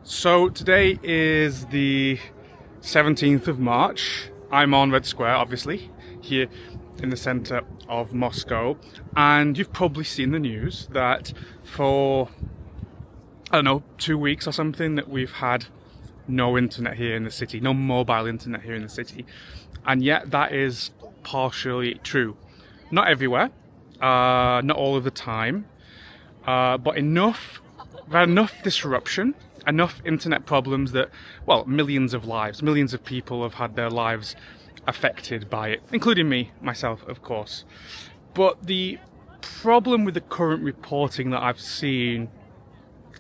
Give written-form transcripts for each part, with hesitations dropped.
So today is the 17th of March. I'm on Red Square, obviously, here in the center of Moscow. And you've probably seen the news that for, I don't know, 2 weeks or something, that we've had no internet here in the city, no mobile internet here in the city. And yet that is partially true. Not everywhere, not all of the time, but enough disruption, enough internet problems that, well, millions of lives, millions of people have had their lives affected by it, including me, myself, of course. But the problem with the current reporting that I've seen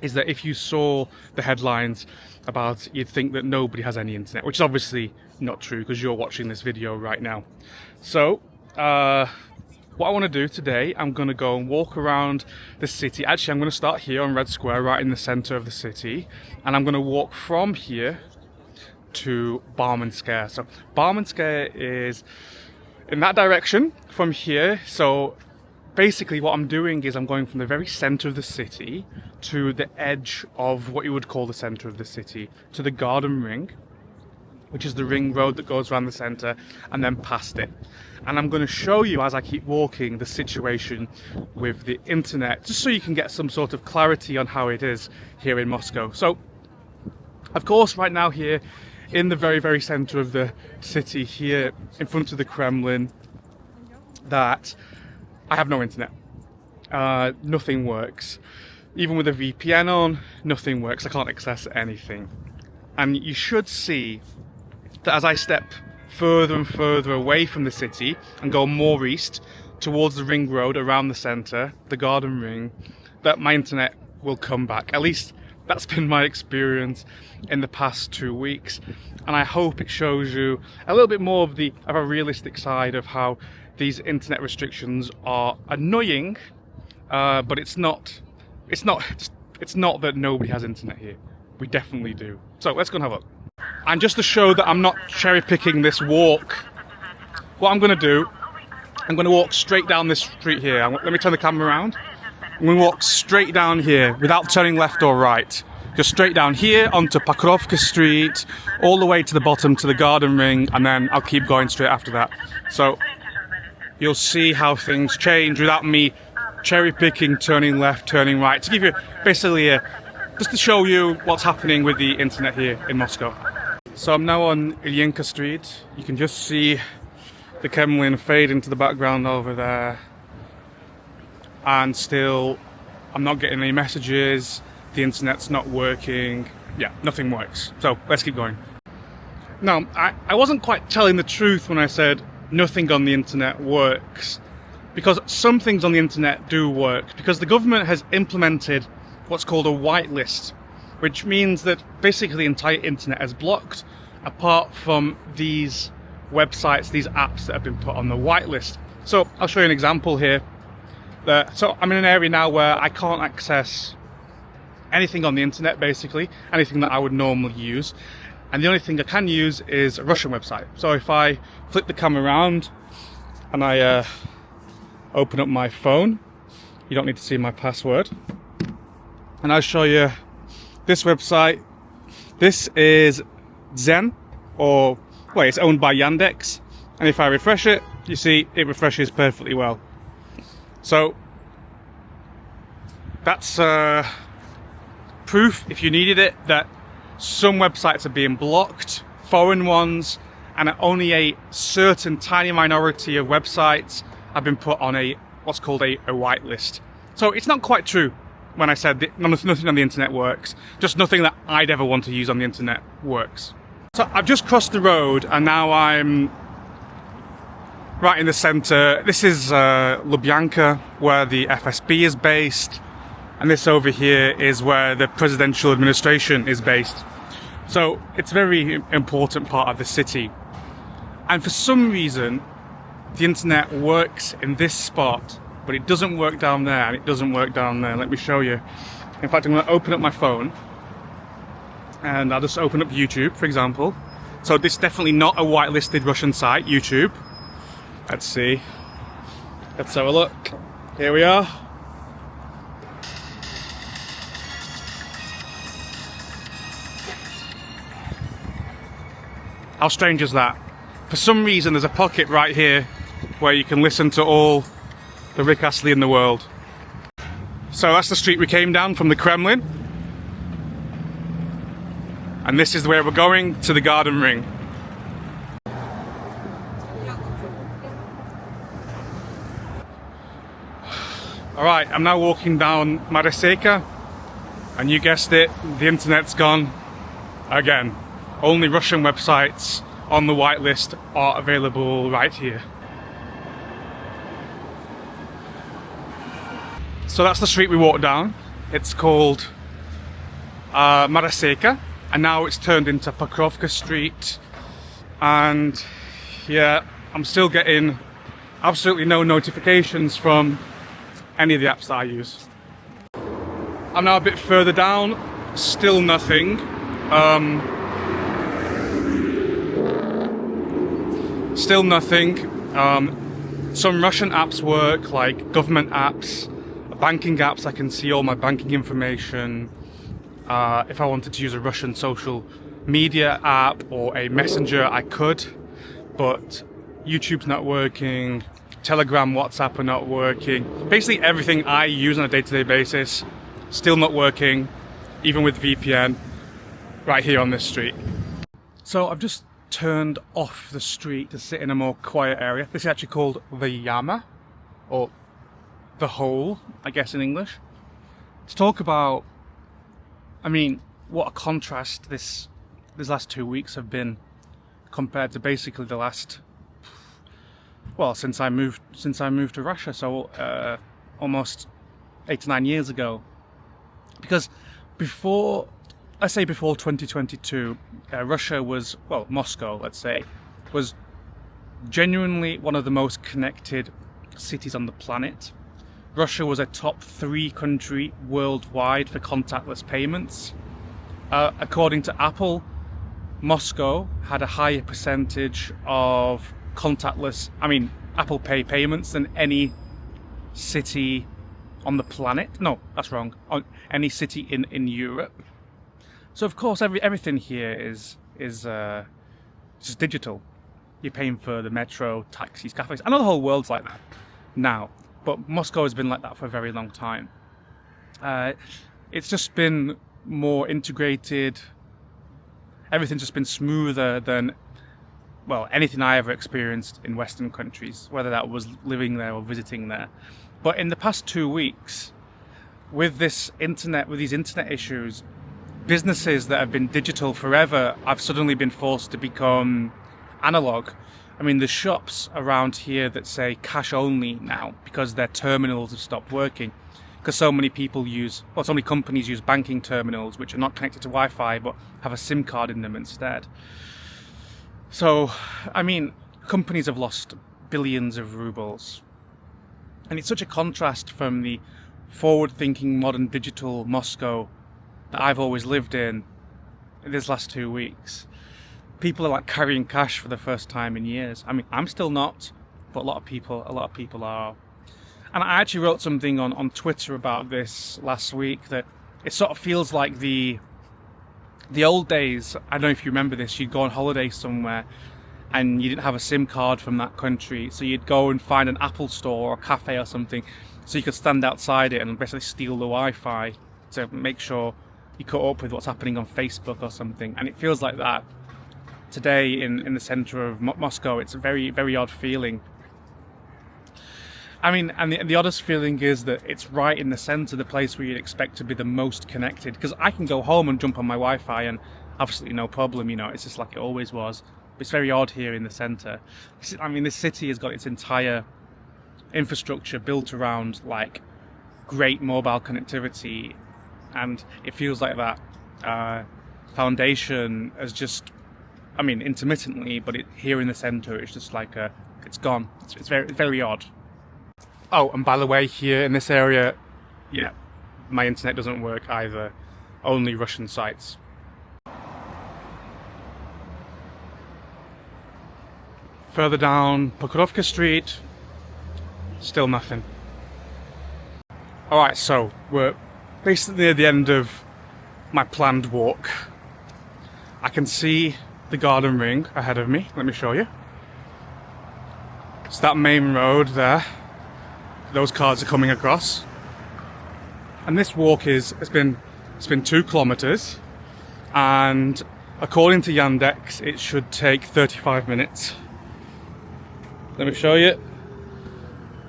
is that if you saw the headlines about it, you'd think that nobody has any internet, which is obviously not true because you're watching this video right now. So, what I want to do today, I'm going to go and walk around the city. Actually, I'm going to start here on Red Square, right in the center of the city. And I'm going to walk from here to Barmenskaya. So Barmenskaya is in that direction from here. So basically what I'm doing is I'm going from the very center of the city to the edge of what you would call the center of the city, to the Garden Ring, which is the ring road that goes around the center, and then past it. And I'm going to show you, as I keep walking, the situation with the internet, just so you can get some sort of clarity on how it is here in Moscow. So, of course, right now here, in the very, very center of the city, here in front of the Kremlin, that I have no internet. Nothing works. Even with a VPN on, nothing works. I can't access anything. And you should see that as I step further and further away from the city and go more east towards the ring road around the centre, the Garden Ring, that my internet will come back. At least that's been my experience in the past 2 weeks, and I hope it shows you a little bit more of a realistic side of how these internet restrictions are annoying, but it's not that nobody has internet here. We definitely do. So let's go and have a look. And just to show that I'm not cherry picking this walk, what I'm going to do, I'm going to walk straight down this street here. Let me turn the camera around. I'm going to walk straight down here without turning left or right. Just straight down here onto Pakrovka Street, all the way to the bottom to the Garden Ring, and then I'll keep going straight after that. So you'll see how things change without me cherry picking, turning left, turning right, to give you basically just to show you what's happening with the internet here in Moscow. So I'm now on Ilyinka Street. You can just see the Kremlin fade into the background over there. And still, I'm not getting any messages. The internet's not working. Yeah, nothing works. So let's keep going. Now, I wasn't quite telling the truth when I said nothing on the internet works. Because some things on the internet do work. Because the government has implemented what's called a whitelist, which means that basically the entire internet is blocked apart from these websites, these apps that have been put on the whitelist. So I'll show you an example here. So I'm in an area now where I can't access anything on the internet, basically, anything that I would normally use. And the only thing I can use is a Russian website. So if I flip the camera around and I open up my phone, you don't need to see my password. And I'll show you this website. This is Zen, it's owned by Yandex. And if I refresh it, you see it refreshes perfectly well. So that's proof, if you needed it, that some websites are being blocked, foreign ones, and only a certain tiny minority of websites have been put on what's called a whitelist. So it's not quite true when I said that nothing on the internet works. Just nothing that I'd ever want to use on the internet works. So I've just crossed the road and now I'm right in the center. This is Lubyanka, where the FSB is based. And this over here is where the presidential administration is based. So it's a very important part of the city. And for some reason, the internet works in this spot, but it doesn't work down there, and it doesn't work down there. Let me show you. In fact, I'm going to open up my phone, and I'll just open up YouTube, for example. So this is definitely not a whitelisted Russian site, YouTube. Let's see. Let's have a look. Here we are. How strange is that? For some reason there's a pocket right here where you can listen to all the Rick Astley in the world. So that's the street we came down from the Kremlin. And this is where we're going, to the Garden Ring. Alright, I'm now walking down Maraseka, and you guessed it, the internet's gone again. Only Russian websites on the whitelist are available right here. So that's the street we walked down. It's called Maraseka, and now it's turned into Pokrovka Street. And yeah, I'm still getting absolutely no notifications from any of the apps that I use. I'm now a bit further down, still nothing. Still nothing. Some Russian apps work, like government apps, banking apps. I can see all my banking information. If I wanted to use a Russian social media app or a messenger, I could, but YouTube's not working. Telegram, WhatsApp are not working. Basically everything I use on a day-to-day basis, still not working, even with VPN, right here on this street. So I've just turned off the street to sit in a more quiet area. This is actually called the Yama, or the hole, I guess in English. To talk about, I mean, what a contrast these last 2 weeks have been compared to basically the last, well, since I moved to Russia, so almost 8 to 9 years ago. Because before 2022, Russia was, well, Moscow, let's say, was genuinely one of the most connected cities on the planet. Russia was a top 3 country worldwide for contactless payments. According to Apple, Moscow had a higher percentage of contactless, Apple Pay payments than any city on the planet. No, that's wrong. On any city in Europe. So of course everything here is just digital. You're paying for the metro, taxis, cafes. I know the whole world's like that now, but Moscow has been like that for a very long time. It's just been more integrated. Everything's just been smoother than, well, anything I ever experienced in Western countries, whether that was living there or visiting there. But in the past 2 weeks, with these internet issues, businesses that have been digital forever have suddenly been forced to become analog. I mean, there's shops around here that say cash only now because their terminals have stopped working. Because so many companies use banking terminals which are not connected to Wi-Fi but have a SIM card in them instead. So, I mean, companies have lost billions of rubles. And it's such a contrast from the forward-thinking, modern, digital Moscow that I've always lived in these last 2 weeks. People are like carrying cash for the first time in years. I mean, I'm still not, but a lot of people are. And I actually wrote something on Twitter about this last week, that it sort of feels like the old days. I don't know if you remember this. You'd go on holiday somewhere and you didn't have a SIM card from that country, so you'd go and find an Apple store or a cafe or something so you could stand outside it and basically steal the Wi-Fi to make sure you caught up with what's happening on Facebook or something. And it feels like that today in the center of Moscow. It's a very, very odd feeling. I mean, and the oddest feeling is that it's right in the center, the place where you'd expect to be the most connected. Because I can go home and jump on my Wi-Fi and absolutely no problem, it's just like it always was. But it's very odd here in the center. I mean, this city has got its entire infrastructure built around like great mobile connectivity, and it feels like that foundation has just, intermittently, but here in the center, it's just like it's gone. It's very, very odd. Oh, and by the way, here in this area, yeah, my internet doesn't work either. Only Russian sites. Further down Pokrovka Street, still nothing. Alright, so we're basically near the end of my planned walk. I can see the garden ring ahead of me. Let me show you. It's that main road there. Those cars are coming across. And this walk it's been 2 kilometers. And according to Yandex, it should take 35 minutes. Let me show you.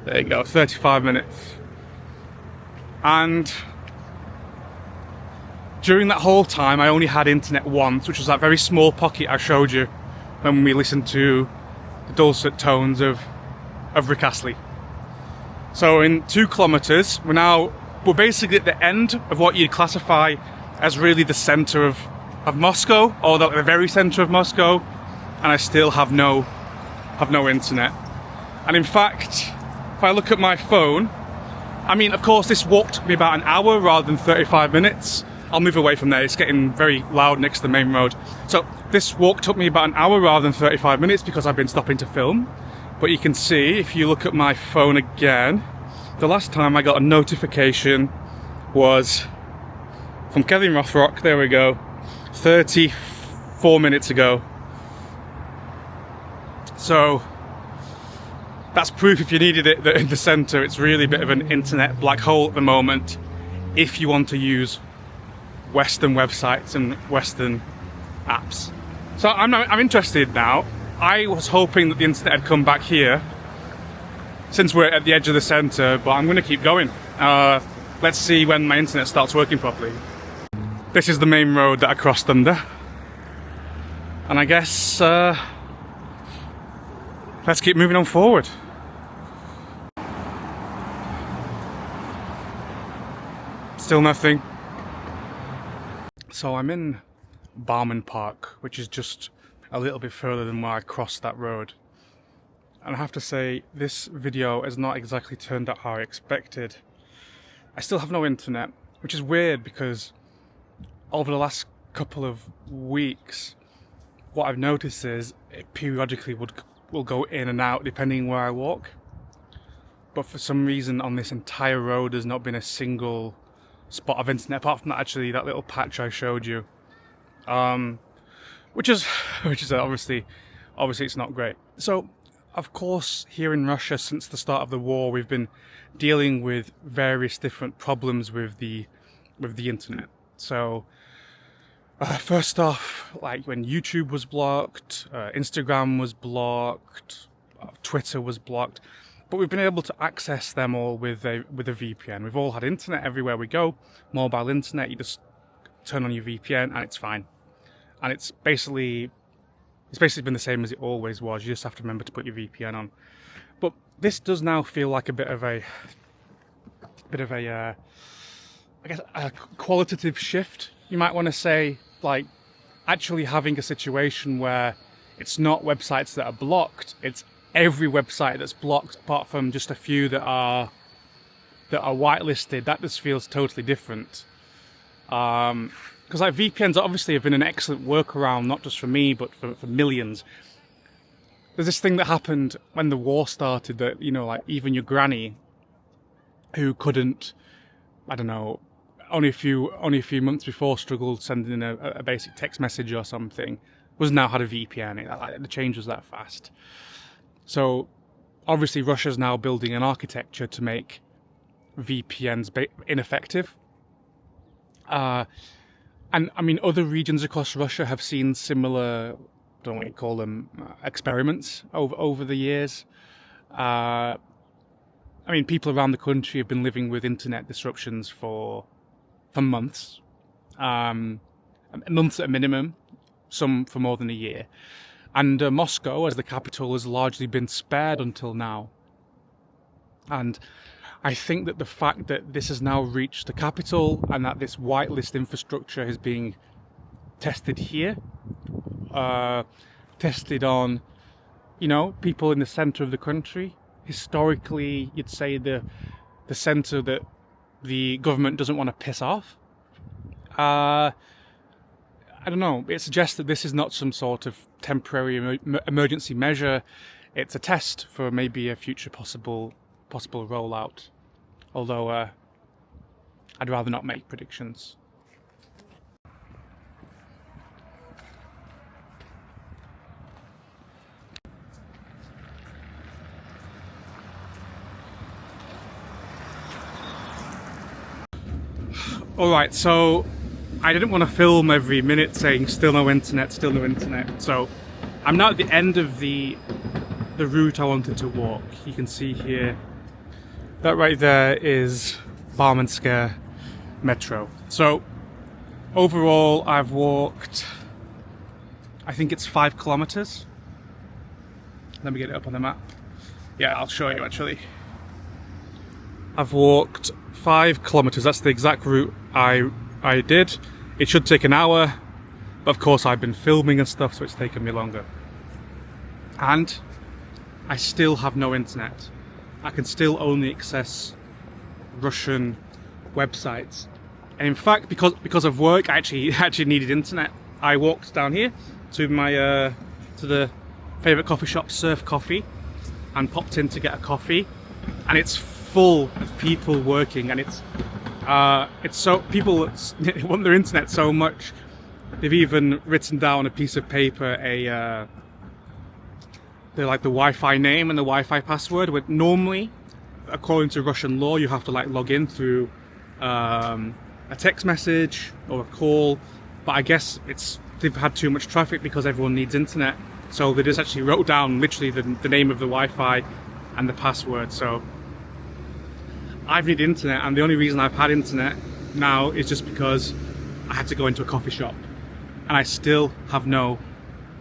There you go, 35 minutes. And during that whole time, I only had internet once, which was that very small pocket I showed you when we listened to the dulcet tones of Rick Astley. So in 2 kilometers, we're basically at the end of what you'd classify as really the center of Moscow, or the very center of Moscow, and I still have no internet. And in fact, if I look at my phone, I mean, of course, this walk took me about an hour rather than 35 minutes. I'll move away from there, it's getting very loud next to the main road. So this walk took me about an hour rather than 35 minutes because I've been stopping to film. But you can see, if you look at my phone again, the last time I got a notification was from Kevin Rothrock, there we go, 34 minutes ago. So that's proof, if you needed it, that in the centre it's really a bit of an internet black hole at the moment if you want to use Western websites and Western apps. So I'm interested now. I was hoping that the internet had come back here since we're at the edge of the centre, but I'm going to keep going. Let's see when my internet starts working properly. This is the main road that I crossed under. And I guess let's keep moving on forward. Still nothing. So I'm in Barman Park, which is just a little bit further than where I crossed that road. And I have to say, this video has not exactly turned out how I expected. I still have no internet, which is weird because over the last couple of weeks, what I've noticed is it periodically will go in and out depending where I walk. But for some reason on this entire road there's not been a single spot of internet apart from that, actually, that little patch I showed you. Which is obviously it's not great. So of course here in Russia, since the start of the war, we've been dealing with various different problems with the internet. So first off, like when YouTube was blocked, Instagram was blocked, Twitter was blocked, but we've been able to access them all with a VPN. We've all had internet everywhere we go, mobile internet. You just turn on your VPN and it's fine. And it's basically been the same as it always was. You just have to remember to put your VPN on. But this does now feel like a bit of a I guess a qualitative shift, you might want to say, like actually having a situation where it's not websites that are blocked, it's every website that's blocked apart from just a few that are whitelisted. That just feels totally different. Because like VPNs obviously have been an excellent workaround, not just for me, but for millions. There's this thing that happened when the war started that, you know, like even your granny, who couldn't, I don't know, only a few months before struggled sending a basic text message or something, was now had a VPN. The change was that fast. So obviously Russia's now building an architecture to make VPNs ineffective. And I mean, other regions across Russia have seen similar, I don't know what you call them, experiments over the years. I mean, people around the country have been living with internet disruptions for months, months at a minimum, some for more than a year. And Moscow, as the capital, has largely been spared until now. And I think that the fact that this has now reached the capital and that this whitelist infrastructure is being tested here, tested on, you know, people in the centre of the country. Historically, you'd say the centre that the government doesn't want to piss off. I don't know, it suggests that this is not some sort of temporary emergency measure. It's a test for maybe a future possible rollout. Although I'd rather not make predictions. Alright, so I didn't want to film every minute saying still no internet, still no internet. So I'm now at the end of the route I wanted to walk. You can see here, that right there is Barmanskaya Metro. So overall I've walked, I think it's 5 kilometers. Let me get it up on the map. Yeah, I'll show you actually. I've walked 5 kilometers. That's the exact route I did. It should take an hour, but of course I've been filming and stuff, so it's taken me longer. And I still have no internet. I can still only access Russian websites. And in fact, because of work, I actually needed internet. I walked down here to my to the favorite coffee shop, Surf Coffee, and popped in to get a coffee, and it's full of people working, and it's so people want their internet so much they've even written down a piece of paper they're like the Wi-Fi name and the Wi-Fi password. But normally, according to Russian law, you have to like log in through a text message or a call, but I guess they've had too much traffic because everyone needs internet, so they just actually wrote down literally the name of the Wi-Fi and the password. So I've needed internet, and the only reason I've had internet now is just because I had to go into a coffee shop, and I still have no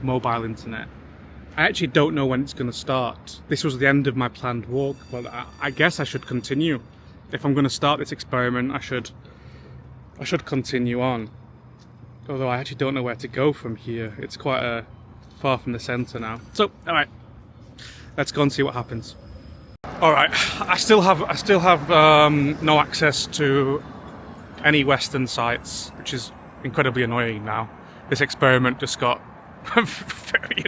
mobile internet. I actually don't know when it's going to start. This was the end of my planned walk, but I guess I should continue. If I'm going to start this experiment, I should continue on. Although I actually don't know where to go from here. It's quite far from the centre now. So, alright, let's go and see what happens. Alright, I still have no access to any Western sites, which is incredibly annoying now. This experiment just got very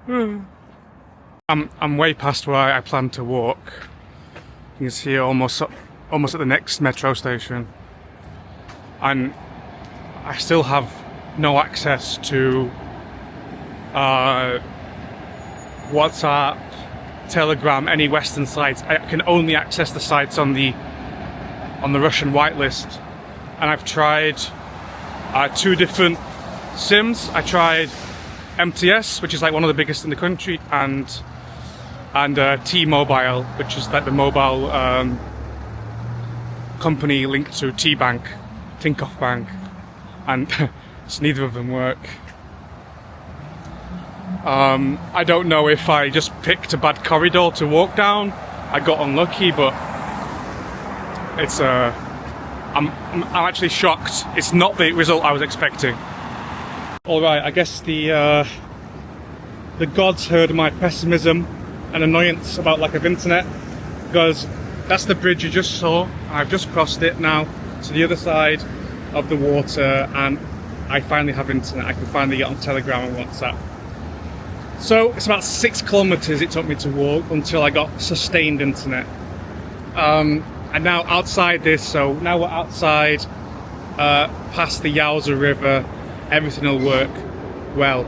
annoying. I'm way past where I plan to walk. You can see almost at the next metro station, and I still have no access to WhatsApp, Telegram, any Western sites. I can only access the sites on the Russian whitelist, and I've tried 2 different SIMs. I tried MTS, which is like one of the biggest in the country, and T-Mobile, which is like the mobile company linked to Т-Банк, Tinkoff Bank, and neither of them work. I don't know if I just picked a bad corridor to walk down. I got unlucky, but it's I'm actually shocked. It's not the result I was expecting. All right, I guess the gods heard my pessimism and annoyance about lack of internet, because that's the bridge you just saw. I've just crossed it now to the other side of the water, and I finally have internet. I can finally get on Telegram and WhatsApp. So it's about 6 kilometers it took me to walk until I got sustained internet. And now outside this, so now we're outside, past the Yauza River, everything will work well.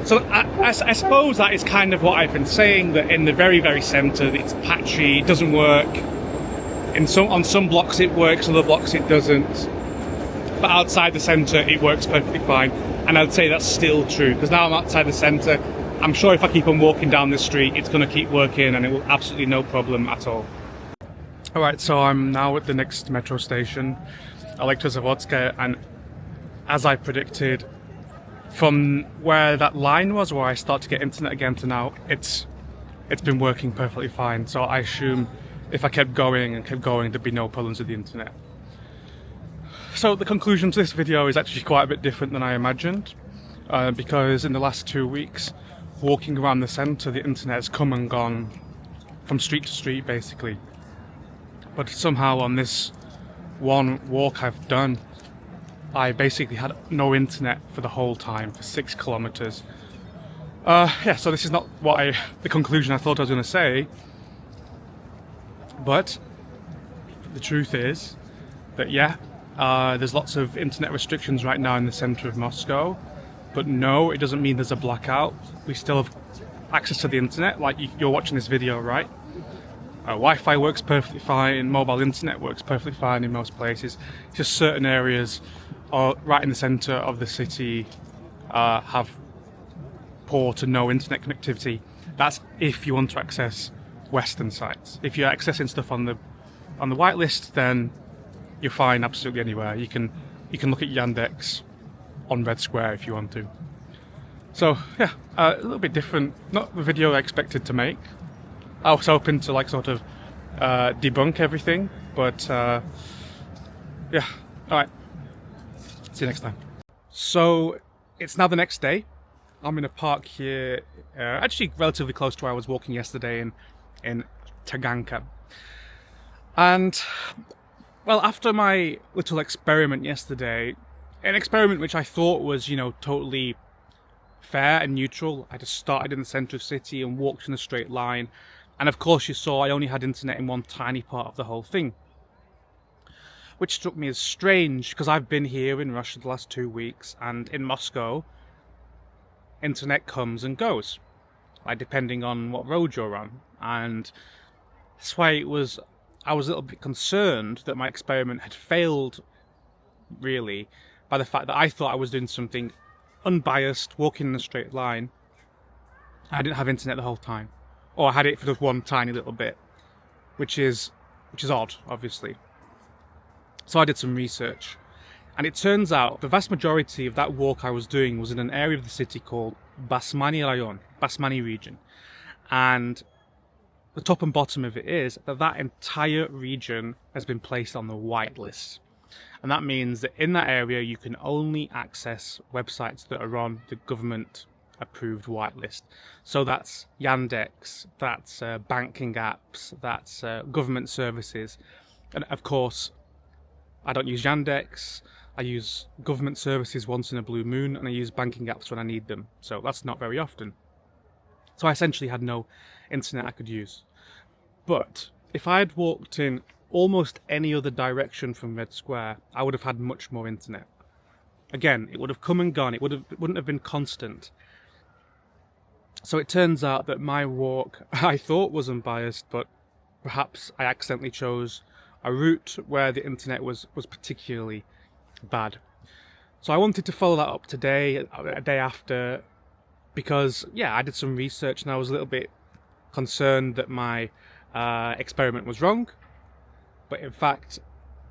So I suppose that is kind of what I've been saying, that in the very, very centre it's patchy, it doesn't work. On some blocks it works, other blocks it doesn't. But outside the centre it works perfectly fine. And I'd say that's still true, because now I'm outside the centre. I'm sure if I keep on walking down this street, it's going to keep working and it will absolutely no problem at all. Alright, so I'm now at the next metro station, Elektrozavodskaya, and as I predicted, from where that line was, where I start to get internet again, to now, it's been working perfectly fine. So I assume if I kept going, there'd be no problems with the internet. So the conclusion to this video is actually quite a bit different than I imagined, because in the last 2 weeks, walking around the centre, the internet has come and gone from street to street, basically. But somehow on this one walk I've done, I basically had no internet for the whole time, for 6 kilometers. Yeah, so this is not the conclusion I thought I was going to say. But the truth is that, yeah, there's lots of internet restrictions right now in the centre of Moscow. But no, it doesn't mean there's a blackout. We still have access to the internet, like you're watching this video, right? Wi-Fi works perfectly fine, mobile internet works perfectly fine in most places. Just certain areas right in the centre of the city have poor to no internet connectivity. That's if you want to access Western sites. If you're accessing stuff on the whitelist, then you're fine absolutely anywhere. You can look at Yandex on Red Square if you want to. So yeah, a little bit different. Not the video I expected to make. I was hoping to like sort of debunk everything, but yeah. All right. See you next time. So it's now the next day. I'm in a park here, actually relatively close to where I was walking yesterday in Taganka. And well, after my little experiment yesterday, an experiment which I thought was, you know, totally fair and neutral. I just started in the centre of the city and walked in a straight line. And of course you saw I only had internet in one tiny part of the whole thing. Which struck me as strange, because I've been here in Russia the last 2 weeks, and in Moscow, internet comes and goes, like depending on what road you're on. And that's why I was a little bit concerned that my experiment had failed, really, by the fact that I thought I was doing something unbiased, walking in a straight line. I didn't have internet the whole time. Or I had it for just one tiny little bit, which is odd, obviously. So I did some research, and it turns out the vast majority of that walk I was doing was in an area of the city called Basmany Rayon, Basmany region. And the top and bottom of it is that entire region has been placed on the whitelist. And that means that in that area you can only access websites that are on the government approved whitelist. So that's Yandex, that's banking apps, that's government services. And of course, I don't use Yandex, I use government services once in a blue moon, and I use banking apps when I need them. So that's not very often. So I essentially had no internet I could use. But if I had walked in almost any other direction from Red Square, I would have had much more internet. Again, it would have come and gone, it wouldn't have been constant. So it turns out that my walk, I thought was unbiased, but perhaps I accidentally chose a route where the internet was particularly bad. So I wanted to follow that up today, a day after, because yeah, I did some research and I was a little bit concerned that my experiment was wrong. But in fact,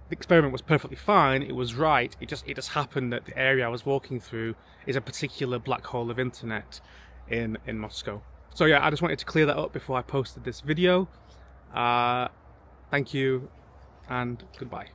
the experiment was perfectly fine, it was right, it just happened that the area I was walking through is a particular black hole of internet in Moscow. So yeah, I just wanted to clear that up before I posted this video. Thank you, and goodbye.